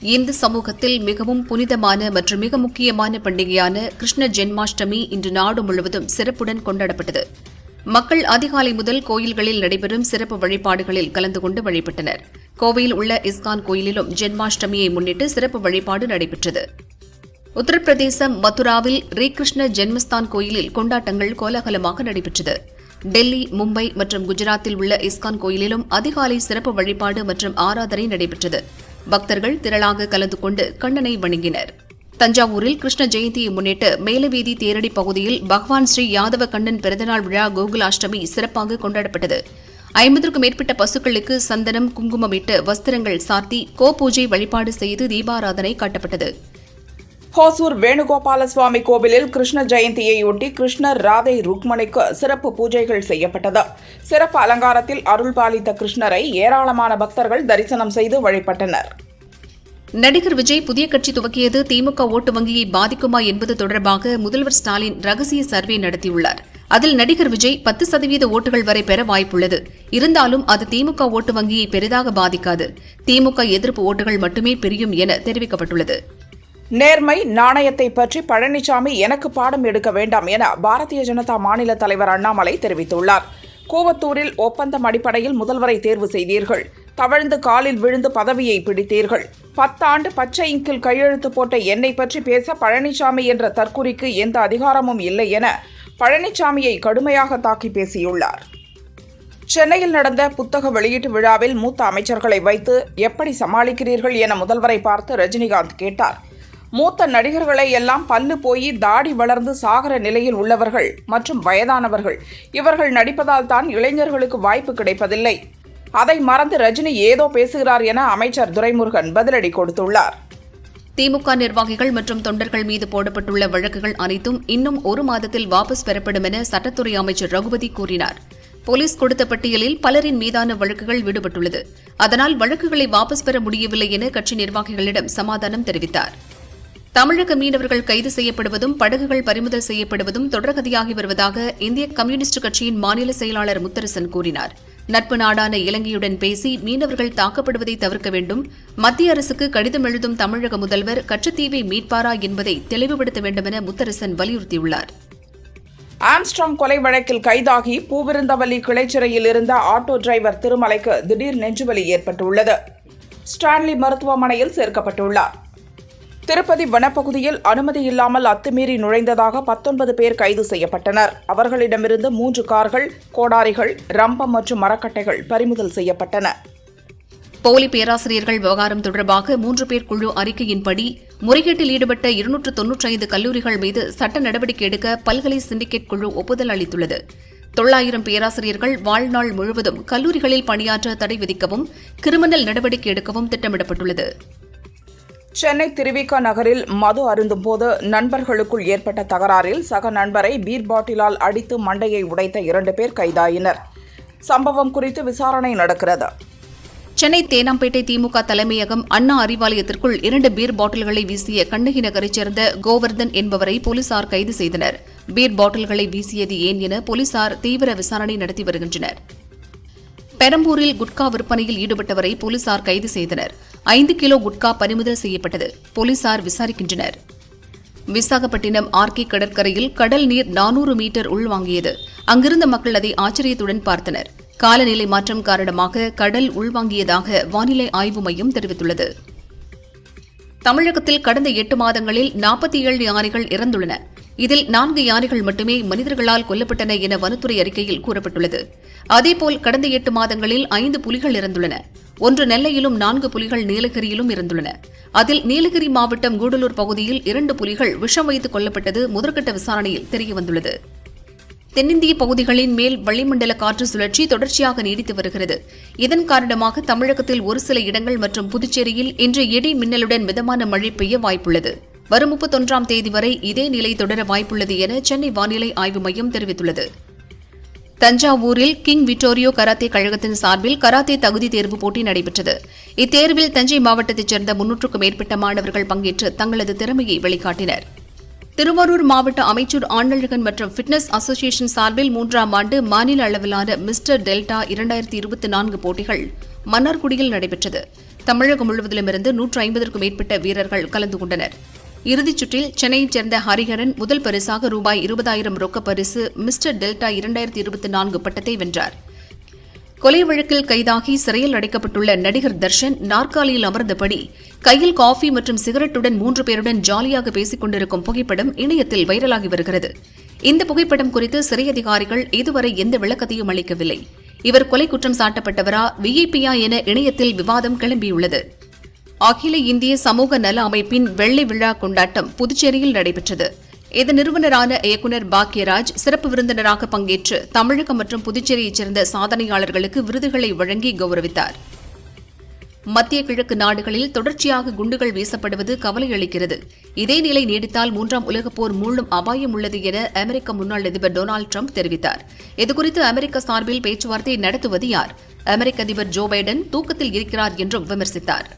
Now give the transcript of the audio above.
இந்து சமூகத்தில் மிகவும் புனிதமான மற்றும் மிக முக்கியமான பண்டிகையான கிருஷ்ண ஜென்மாஷ்டமி இன்று நாடு முழுவதும் சிறப்புடன் கொண்டாடப்பட்டது. மக்கள் அதிகாலை முதல் கோயில்களில் நடைபெறும் சிறப்பு வழிபாடுகளில் கலந்து கொண்டு வழிபட்டனர். கோவையில் உள்ள இஸ்கான் கோயிலிலும் ஜென்மாஷ்டமியை முன்னிட்டு சிறப்பு வழிபாடு நடைபெற்றது. உத்தரப்பிரதேசம் மதுராவில் ஸ்ரீகிருஷ்ண ஜென்மஸ்தான் கோயிலில் கொண்டாட்டங்கள் கோலாகலமாக நடைபெற்றது. டெல்லி, மும்பை மற்றும் குஜராத்தில் உள்ள இஸ்கான் கோயிலிலும் அதிகாலை சிறப்பு வழிபாடு மற்றும் ஆராதனை நடைபெற்றது. பக்தர்கள் திரளாக கலந்து கொண்டு கண்ணனை வணங்கினர். தஞ்சாவூரில் கிருஷ்ண ஜெயந்தியை முன்னிட்டு மேலவீதி தேரடி பகுதியில் பகவான் ஸ்ரீ யாதவ கண்ணன் பிறந்தநாள் விழா கோகுலாஷ்டமி சிறப்பாக கொண்டாடப்பட்டது. 50க்கும் மேற்பட்ட பசுக்களுக்கு சந்தனம், குங்குமமிட்டு வஸ்திரங்கள் சார்த்தி கோபூஜை வழிபாடு செய்து தீபாராதனை காட்டப்பட்டது. ஹோசூர் வேணுகோபால சுவாமி கோவிலில் கிருஷ்ண ஜெயந்தியையொட்டி கிருஷ்ணர், ராதை, ருக்மணிக்கு சிறப்பு பூஜைகள் செய்யப்பட்டது. சிறப்பு அலங்காரத்தில் அருள் பாலித்த கிருஷ்ணரை ஏராளமான பக்தர்கள் தரிசனம் செய்து வழிபட்டனர். நடிகர் விஜய் புதிய கட்சி துவக்கியது திமுக ஓட்டு வங்கியை பாதிக்குமா என்பது தொடர்பாக முதல்வர் ஸ்டாலின் ரகசிய சர்வே நடத்தியுள்ளார். அதில் நடிகர் விஜய் 10% ஓட்டுகள் வரை பெற வாய்ப்புள்ளது. இருந்தாலும் அது திமுக ஓட்டு வங்கியை பெரிதாக பாதிக்காது. திமுக எதிர்ப்பு ஓட்டுகள் மட்டுமே பிரியும் என தெரிவிக்கப்பட்டுள்ளது. நேர்மை, நாணயத்தை பற்றி பழனிசாமி எனக்கு பாடம் எடுக்க வேண்டாம் என பாரதிய ஜனதா மாநில தலைவர் அண்ணாமலை தெரிவித்துள்ளார். கூவத்தூரில் ஒப்பந்தம் அடிப்படையில் முதல்வரை தேர்வு செய்தீர்கள். தவழ்ந்து காலில் விழுந்து பதவியை பிடித்தீர்கள். 10 ஆண்டு பச்சை இங்கில் கையெழுத்து போட்ட என்னை பற்றி பேச பழனிசாமி என்ற தற்குறிக்கு எந்த அதிகாரமும் இல்லை என பழனிசாமியை கடுமையாக தாக்கி பேசியுள்ளார். சென்னையில் நடந்த புத்தக வெளியீட்டு விழாவில் மூத்த அமைச்சர்களை வைத்து எப்படி சமாளிக்கிறீர்கள் என முதல்வரை பார்த்து ரஜினிகாந்த் கேட்டார். மூத்த நடிகர்களை எல்லாம் பல்லு போய் தாடி வளர்ந்து சாகர நிலையில் உள்ளவர்கள் மற்றும் வயதானவர்கள், இவர்கள் நடிப்பதால் தான் இளைஞர்களுக்கு வாய்ப்பு கிடைப்பதில்லை. அதை மறந்து ரஜினி ஏதோ பேசுகிறார் என அமைச்சர் துரைமுருகன் பதிலடி கொடுத்துள்ளார். திமுக நிர்வாகிகள் மற்றும் தொண்டர்கள் மீது போடப்பட்டுள்ள வழக்குகள் அனைத்தும் இன்னும் 1 மாதத்தில் வாபஸ் பெறப்படும் என சட்டத்துறை அமைச்சர் ரகுபதி கூறினார். போலீஸ் கொடுத்த பட்டியலில் பலரின் மீதான வழக்குகள் விடுபட்டுள்ளது. அதனால் வழக்குகளை வாபஸ் பெற முடியவில்லை என கட்சி நிர்வாகிகளிடம் சமாதானம் தெரிவித்தார். தமிழக மீனவர்கள் கைது செய்யப்படுவதும் படகுகள் பறிமுதல் செய்யப்படுவதும் தொடர்கதையாகி வருவதாக இந்திய கம்யூனிஸ்ட் கட்சியின் மாநில செயலாளர் முத்தரசன் கூறினார். நட்பு நாடான இலங்கையுடன் பேசி மீனவர்கள் தாக்கப்படுவதை தவிர்க்க வேண்டும். மத்திய அரசுக்கு கடிதம் எழுதும் தமிழக முதல்வர் கச்சத்தீவை மீட்பாரா என்பதை தெளிவுபடுத்த வேண்டும் என முத்தரசன் வலியுறுத்தியுள்ளார். ஆம்ஸ்ட்ராங் கொலை வழக்கில் கைதாகி பூவிருந்தவல்லி கிளைச்சிறையில் இருந்த ஆட்டோ டிரைவர் திருமலைக்கு திடீர் நெஞ்சுவலி ஏற்பட்டுள்ளது. ஸ்டான்லி மருத்துவமனையில் சேர்க்கப்பட்டுள்ளார். திருப்பதி வனப்பகுதியில் அனுமதி இல்லாமல் அத்துமீறி நுழைந்ததாக 19 பேர் கைது செய்யப்பட்டனர். அவர்களிடமிருந்து 3 கார்கள், கோடாரிகள், ரம்பம் மற்றும் மரக்கட்டைகள் பறிமுதல் செய்யப்பட்டன. போலி பேராசிரியர்கள் விவகாரம் தொடர்பாக 3 பேர் குழு அறிக்கையின்படி முறைகேட்டில் ஈடுபட்ட 295 கல்லூரிகள் மீது சட்ட நடவடிக்கை எடுக்க பல்கலை சிண்டிகேட் குழு ஒப்புதல் அளித்துள்ளது. 900 பேராசிரியர்கள் வாழ்நாள் முழுவதும் கல்லூரிகளில் பணியாற்ற தடை விதிக்கவும் கிரிமினல் நடவடிக்கை எடுக்கவும் திட்டமிடப்பட்டுள்ளது. சென்னை திருவிக நகரில் மது அருந்தும்போது நண்பர்களுக்குள் ஏற்பட்ட தகராறில் சக நண்பரை பீர் பாட்டிலால் அடித்து மண்டையை உடைத்த 2 பேர் கைதாயினர். சம்பவம் குறித்து விசாரணை நடக்கிறது. சென்னை தேனாம்பேட்டை திமுக தலைமையகம் அண்ணா அறிவாலயத்திற்குள் 2 பீர் பாட்டில்களை வீசிய கண்ணகி நகரைச் சேர்ந்த கோவர்தன் என்பவரை போலீசார் கைது செய்தனர். பீர் பாட்டில்களை வீசியது ஏன் என போலீசார் தீவிர விசாரணை நடத்தி வருகின்றனர். பெரம்பூரில் குட்கா விற்பனையில் ஈடுபட்டவரை போலீசார் கைது செய்தனர். 5 கிலோ குட்கா பறிமுதல் செய்யப்பட்டது. போலீசார் விசாரிக்கின்றனர். விசாகப்பட்டினம் ஆர்கே கடற்கரையில் கடல் நீர் 400 மீட்டர் உள்வாங்கியது. அங்கிருந்த மக்கள் அதை ஆச்சரியத்துடன் பார்த்தனர். காலநிலை மாற்றம் காரணமாக கடல் உள்வாங்கியதாக வானிலை ஆய்வு மையம் தெரிவித்துள்ளது. தமிழகத்தில் கடந்த 8 மாதங்களில் 47 யானைகள் இறந்துள்ளன. இதில் 4 யானைகள் மட்டுமே மனிதர்களால் கொல்லப்பட்டன என வனத்துறை அறிக்கையில் கூறப்பட்டுள்ளது. அதேபோல் கடந்த 8 மாதங்களில் 5 புலிகள் இறந்துள்ளன. 1 நெல்லையிலும் 4 புலிகள் நீலகிரியிலும் இறந்துள்ளன. அதில் நீலகிரி மாவட்டம் கூடலூர் பகுதியில் 2 புலிகள் விஷம் வைத்து கொல்லப்பட்டது முதற்கட்ட விசாரணையில் தெரியவந்துள்ளது. தென்னிந்திய பகுதிகளின் மேல் வளிமண்டல காற்று சுழற்சி தொடர்ச்சியாக நீடித்து வருகிறது. இதன் காரணமாக தமிழகத்தில் ஒரு சில இடங்கள் மற்றும் புதுச்சேரியில் இன்று இடி மின்னலுடன் மிதமான மழை பெய்ய வாய்ப்புள்ளது. வரும் 31ஆம் தேதி வரை இதே நிலை தொடர வாய்ப்புள்ளது என சென்னை வானிலை ஆய்வு மையம் தெரிவித்துள்ளது. தஞ்சாவூரில் கிங் விக்டோரியோ கராத்தே கழகத்தின் சார்பில் கராத்தே தகுதி தேர்வு போட்டி நடைபெற்றது. இத்தேர்வில் தஞ்சை மாவட்டத்தைச் சேர்ந்த 300க்கும் மேற்பட்ட மாணவர்கள் பங்கேற்று தங்களது திறமையை வெளிக்காட்டினர். திருவாரூர் மாவட்ட அமைச்சர் ஆண்டழகன் மற்றும் ஃபிட்னஸ் அசோசியேஷன் சார்பில் 3ஆம் ஆண்டு மாநில அளவிலான மிஸ்டர் டெல்டா 2024 போட்டிகள் மன்னார்குடியில் நடைபெற்றது. தமிழகம் முழுவதிலுமிருந்து 150க்கும் மேற்பட்ட வீரர்கள் கலந்து கொண்டனர். இறுதிச் சுற்றில் சென்னையைச் சேர்ந்த ஹரிஹரன் முதல் பரிசாக ரூபாய் 20,000 ரொக்கப் பரிசு மிஸ்டர் டெல்டா 2024 பட்டத்தை வென்றார். கொலை வழக்கில் கைதாகி சிறையில் அடைக்கப்பட்டுள்ள நடிகர் தர்ஷன் நாற்காலியில் அமர்ந்தபடி கையில் காஃபி மற்றும் சிகரெட்டுடன் 3 பேருடன் ஜாலியாக பேசிக் கொண்டிருக்கும் புகைப்படம் இணையத்தில் வைரலாகி வருகிறது. இந்த புகைப்படம் குறித்து சிறை அதிகாரிகள் இதுவரை எந்த விளக்கத்தையும் அளிக்கவில்லை. இவர் கொலை குற்றம் சாட்டப்பட்டவரா விஐபியா என இணையத்தில் விவாதம் கிளம்பியுள்ளது. அகில இந்திய சமூக நல அமைப்பின் வெள்ளை விழா கொண்டாட்டம் புதுச்சேரியில் நடைபெற்றது. இதன் நிறுவனரான இயக்குநர் பாக்யராஜ் சிறப்பு விருந்தினராக பங்கேற்று தமிழகம் மற்றும் புதுச்சேரியைச் சேர்ந்த சாதனையாளர்களுக்கு விருதுகளை வழங்கி கௌரவித்தார். மத்திய கிழக்கு நாடுகளில் தொடர்ச்சியாக குண்டுகள் வீசப்படுவது கவலை அளிக்கிறது. இதே நிலை நீடித்தால் 3ஆம் உலகப் போர் மூழும் அபாயம் உள்ளது என அமெரிக்க முன்னாள் அதிபர் டொனால்டு டிரம்ப் தெரிவித்தார். இதுகுறித்து அமெரிக்க சார்பில் பேச்சுவார்த்தை நடத்துவது யார்? அமெரிக்க அதிபர் ஜோ பைடன் தூக்கத்தில் இருக்கிறார் என்றும் விமர்சித்தார்.